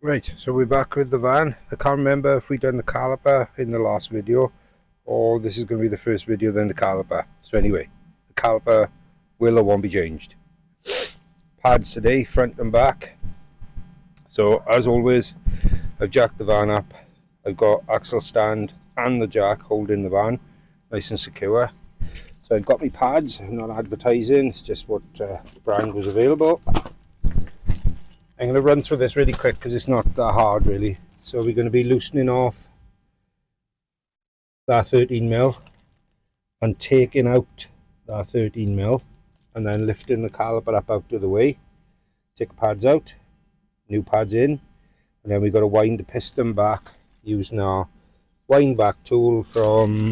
Right, so we're back with the van. I can't remember if we done the caliper in the last video or this is going to be the first video then the caliper. So anyway, the caliper will or won't be changed. Pads today, front and back. So as always, I've jacked the van up. I've got axle stand and the jack holding the van nice and secure. So I've got my pads. I'm not advertising, it's just what brand was available. I'm going to run through this really quick because it's not that hard really. So we're going to be loosening off that 13mm and taking out that 13mm and then lifting the caliper up out of the way. Take the pads out, new pads in, and then we've got to wind the piston back using our wind back tool from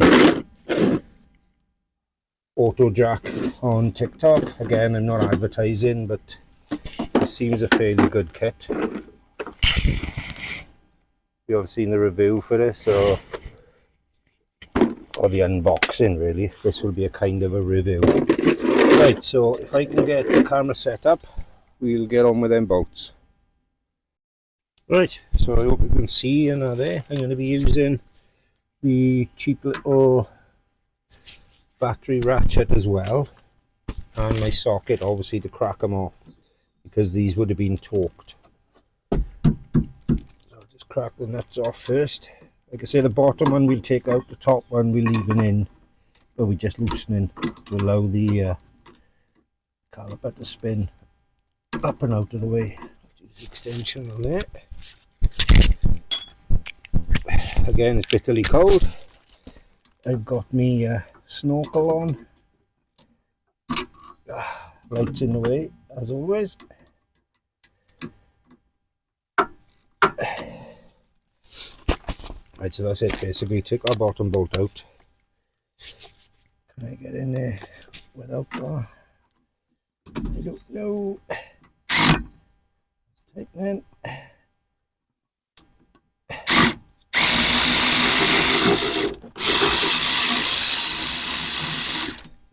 Auto Jack on TikTok. Again, I'm not advertising, but it seems a fairly good kit. You have seen the review for this, or the unboxing really. This will be a kind of a review. Right, so if I can get the camera set up, we'll get on with them bolts. Right, so I hope you can see there. I'm going to be using the cheap little battery ratchet as well, and my socket obviously to crack them off, because these would have been torqued. So I'll just crack the nuts off first. Like I say, the bottom one we'll take out, the top one we're leaving in, but we're just loosening to allow the caliper to spin up and out of the way. Use extension on there. Again, it's bitterly cold. I've got me snorkel on. Lights in the way as always. Right, so that's it basically. Take our bottom bolt out. Can I get in there without that? I don't know. Tighten in.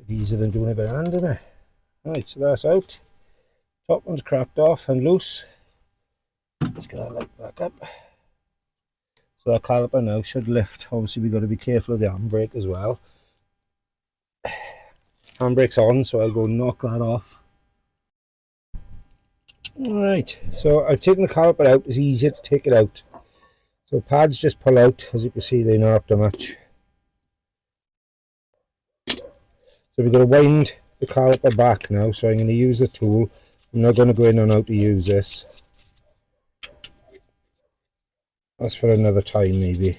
Easier than doing it by hand, isn't it? Right, so that's out. Top one's cracked off and loose. Let's get that light back up. So that caliper now should lift. Obviously we've got to be careful of the handbrake as well. Handbrake's on, so I'll go knock that off. Alright, so I've taken the caliper out. It's easier to take it out. So pads just pull out. As you can see, they're not up to much. So we're going to wind the caliper back now. So I'm going to use the tool. I'm not going to go in on how to use this. That's for another time maybe.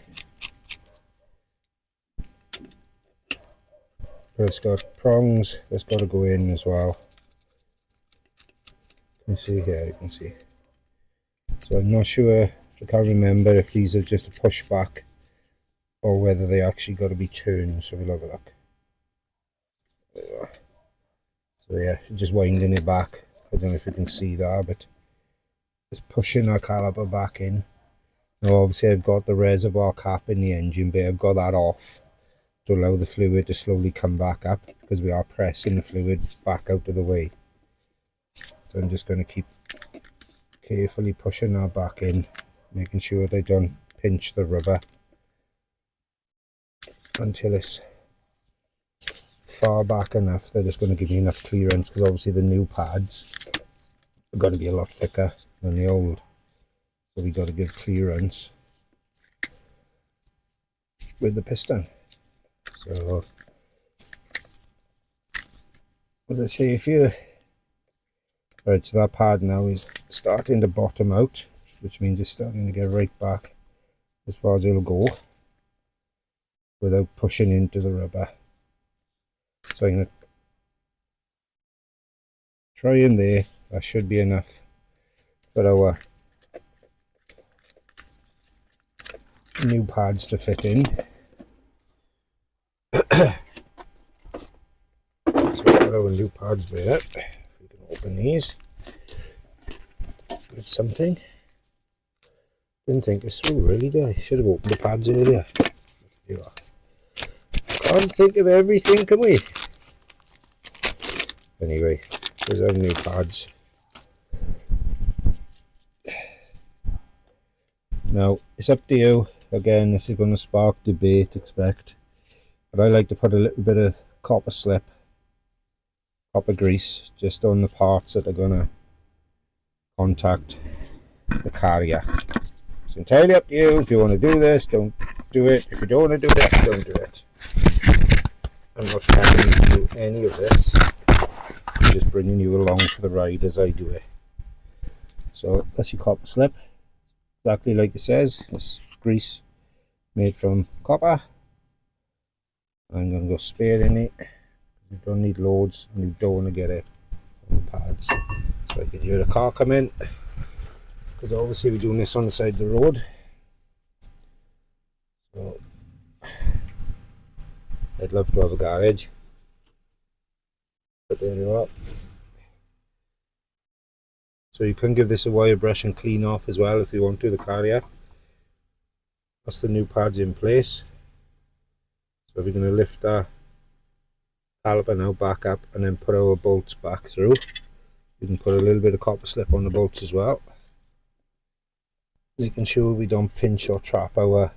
But it's got prongs that's got to go in as well. You can see here, you can see. So I'm not sure, I can't remember if these are just a push back or whether they actually got to be turned. So we'll have a look. There we are. So yeah, just winding it back. I don't know if you can see that, but just pushing our caliper back in. Now obviously I've got the reservoir cap in the engine bay. I've got that off to allow the fluid to slowly come back up, because we are pressing the fluid back out of the way. So I'm just going to keep carefully pushing that back in, making sure they don't pinch the rubber until it's far back enough. They're just going to give you enough clearance, because obviously the new pads are going to be a lot thicker than the old. So we got to give clearance with the piston. So as I say, if you right, so that pad now is starting to bottom out, which means it's starting to get right back as far as it'll go without pushing into the rubber. So I'm going to try in there. That should be enough for our new pads to fit in. So we've got our new pads there. If we can open these with something. Didn't think this through really, did I? Should have opened the pads earlier. There you are. Can't think of everything, can we? Anyway, there's our new pads. Now, it's up to you. Again, this is going to spark debate, expect. But I like to put a little bit of copper slip, copper grease, just on the parts that are going to contact the carrier. It's entirely up to you. If you want to do this, don't do it. If you don't want to do it, don't do it. I'm not telling you to do any of this. I'm just bringing you along for the ride as I do it. So that's your copper slip. Exactly like it says. It's grease made from copper. I'm going to go spare in it. You don't need loads and you don't want to get it on the pads. So I can hear the car come in, because obviously we're doing this on the side of the road. So I'd love to have a garage, but there you are. So you can give this a wire brush and clean off as well if you want to, the carrier. That's the new pads in place. So we're going to lift our caliper now back up and then put our bolts back through. You can put a little bit of copper slip on the bolts as well, making sure we don't pinch or trap our.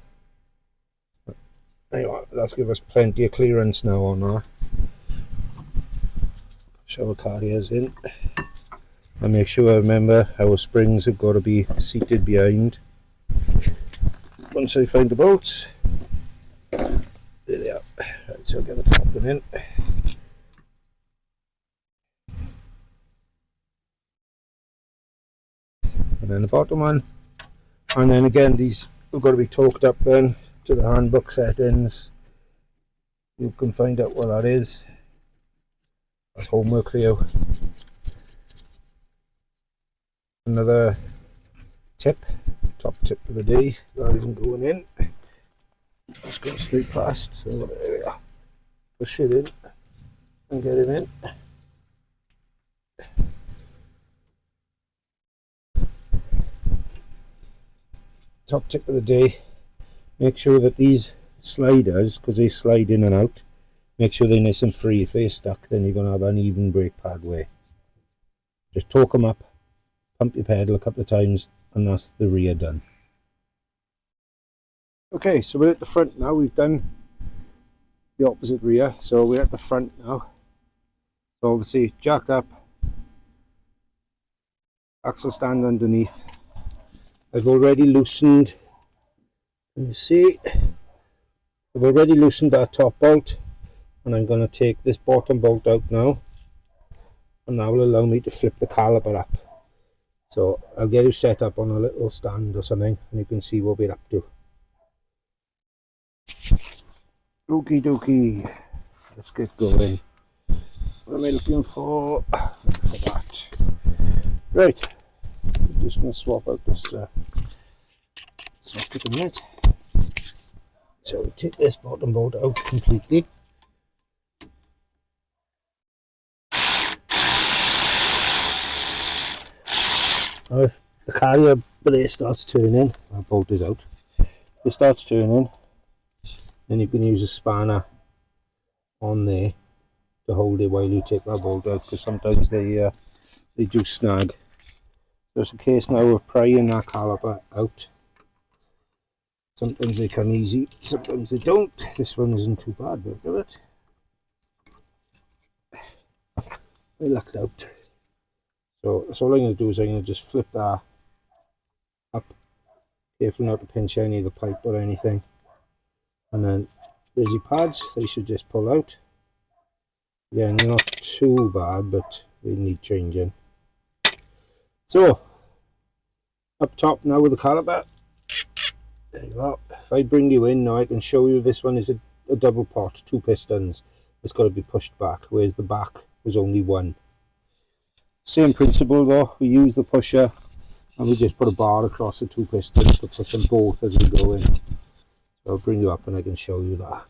Anyway, that's give us plenty of clearance now on that. Push our carriers in and make sure, remember, our springs have got to be seated behind. Once I find the bolts, there they are. Right, so I'll get the top one in. And then the bottom one. And then again, these have got to be torqued up then to the handbook settings. You can find out what that is. That's homework for you. Another tip, top tip of the day, that isn't going in. Just going straight past, so there we are. Push it in and get it in. Top tip of the day, make sure that these sliders, because they slide in and out, make sure they're nice and free. If they're stuck, then you're going to have an even brake pad wear. Just torque them up, pump your pedal a couple of times, and that's the rear done. Okay, so we're at the front now. We've done the opposite rear, so we're at the front now. So obviously jacked up, axle stand underneath. I've already loosened, can you see? I've already loosened that top bolt, and I'm going to take this bottom bolt out now, and that will allow me to flip the caliper up. So I'll get you set up on a little stand or something, and you can see what we're up to. Okie dokie, let's get going. What am I looking for? That. Right, I'm just going to swap out this socket in it. So we take this bottom bolt out completely. Now if the carrier there starts turning, that bolt is out. If it starts turning, then you can use a spanner on there to hold it while you take that bolt out, because sometimes they do snag. So it's a case now of prying that caliper out. Sometimes they come easy, sometimes they don't. This one isn't too bad, but look at it. I lucked out. So that's all I'm going to do is I'm going to just flip that up. Careful not to pinch any of the pipe or anything. And then there's your pads, they should just pull out. Again, they're not too bad, but they need changing. So, up top now with the caliper. There you are. If I bring you in now, I can show you this one is a double pot, 2 pistons. It's got to be pushed back, whereas the back was only 1. Same principle though, we use the pusher and we just put a bar across the 2 pistons to push them both as we go in. So I'll bring you up and I can show you that.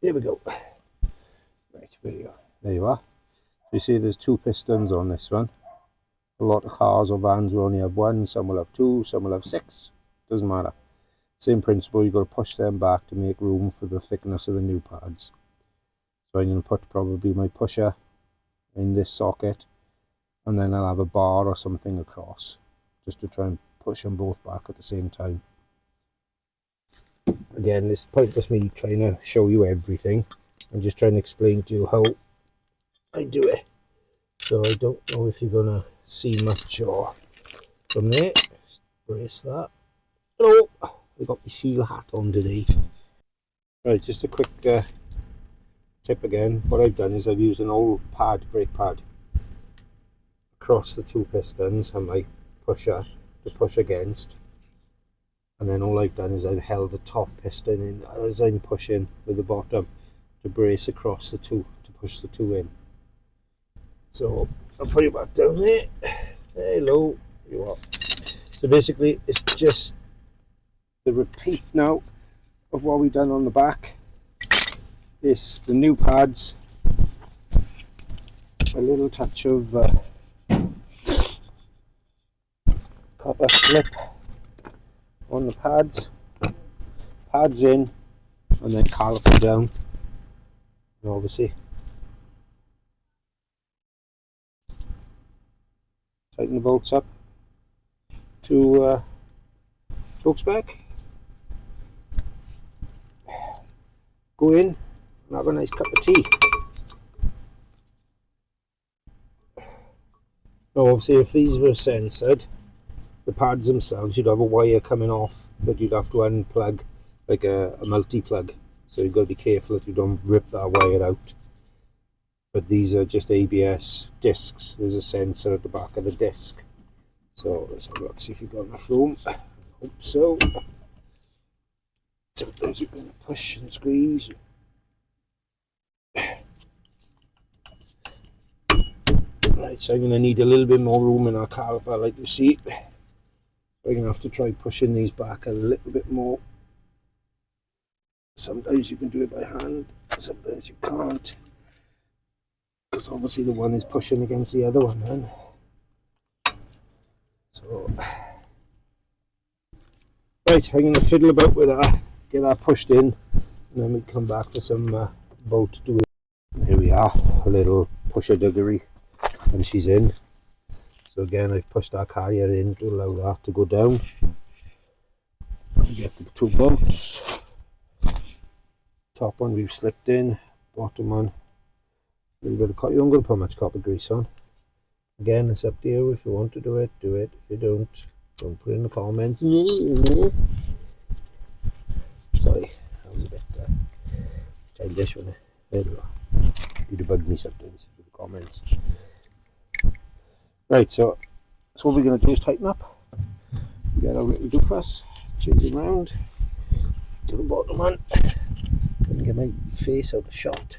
Here we go. Right, there you are. You see there's 2 pistons on this one. A lot of cars or vans will only have 1, some will have 2, some will have 6. Doesn't matter. Same principle, you've got to push them back to make room for the thickness of the new pads. So I'm going to put probably my pusher in this socket, and then I'll have a bar or something across. just to try and push them both back at the same time. Again, it's pointless me trying to show you everything. I'm just trying to explain to you how I do it. So I don't know if you're gonna see much or from there. Just brace that. Hello, I got my seal hat on today. Right, just a quick tip again. What I've done is I've used an old pad, brake pad, across the two pistons and my pusher to push against. And then all I've done is I've held the top piston in as I'm pushing with the bottom to brace across the two, to push the two in. So I'll put it back down there. Hello, you are. So basically it's just the repeat now of what we've done on the back. This, the new pads, a little touch of copper slip on the pads in, and then caliper down, and obviously tighten the bolts up to torque spec, go in and have a nice cup of tea. Now obviously if these were censored, the pads themselves, you'd have a wire coming off that you'd have to unplug, like a multi-plug. So you've got to be careful that you don't rip that wire out. But these are just ABS discs. There's a sensor at the back of the disc. So let's have a look, see if you've got enough room. I hope so. Sometimes you're going to push and squeeze. Right, so I'm going to need a little bit more room in our caliper, like you see. I'm going to have to try pushing these back a little bit more. Sometimes you can do it by hand, sometimes you can't, because obviously the one is pushing against the other one then. So, right, I'm going to fiddle about with that, get that pushed in, and then we come back for some bolt doing. There we are, a little pusher duggery, and she's in. So again, I've pushed our carrier in to allow that to go down. Get the two bolts. Top one we've slipped in, bottom one a little bit of copper. You don't got to put much copper grease on. Again, it's up to you. If you want to do it, do it. If you don't put it in the comments. Sorry, that was a bit childish, wasn't it? There we are. You do bug me sometimes with the comments. Right, so what we're going to do is tighten up. Get our little doofus, change it around to the bottom one, and get my face out of shot.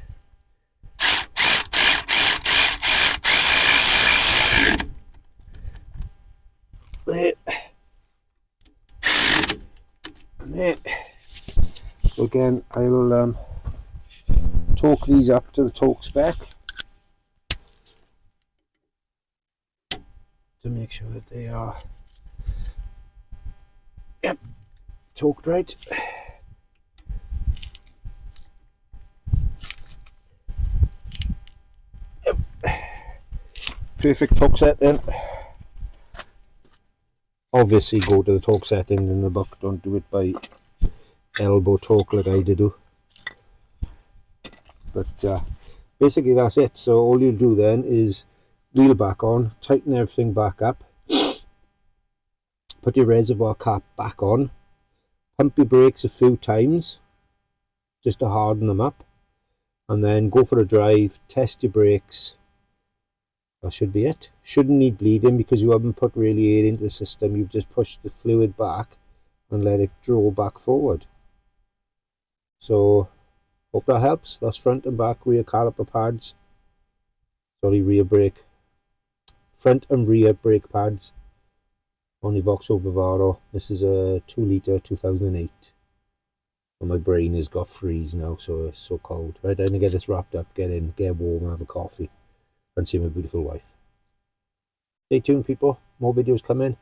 There. And there. So again, I'll torque these up to the torque spec, to make sure that they are torqued right. Perfect torque set then. Obviously go to the torque setting in the book, don't do it by elbow torque like I do. But basically that's it. So all you do then is wheel back on, tighten everything back up, put your reservoir cap back on, pump your brakes a few times just to harden them up, and then go for a drive, test your brakes. That should be it. Shouldn't need bleeding because you haven't put really air into the system, you've just pushed the fluid back and let it draw back forward. So hope that helps. That's front and back rear caliper pads, rear brake, front and rear brake pads on the Vauxhall Vivaro. This is a 2 litre 2008. And my brain has got freeze now, so it's so cold. Right, I'm going to get this wrapped up, get in, get warm, have a coffee, and see my beautiful wife. Stay tuned, people. More videos coming.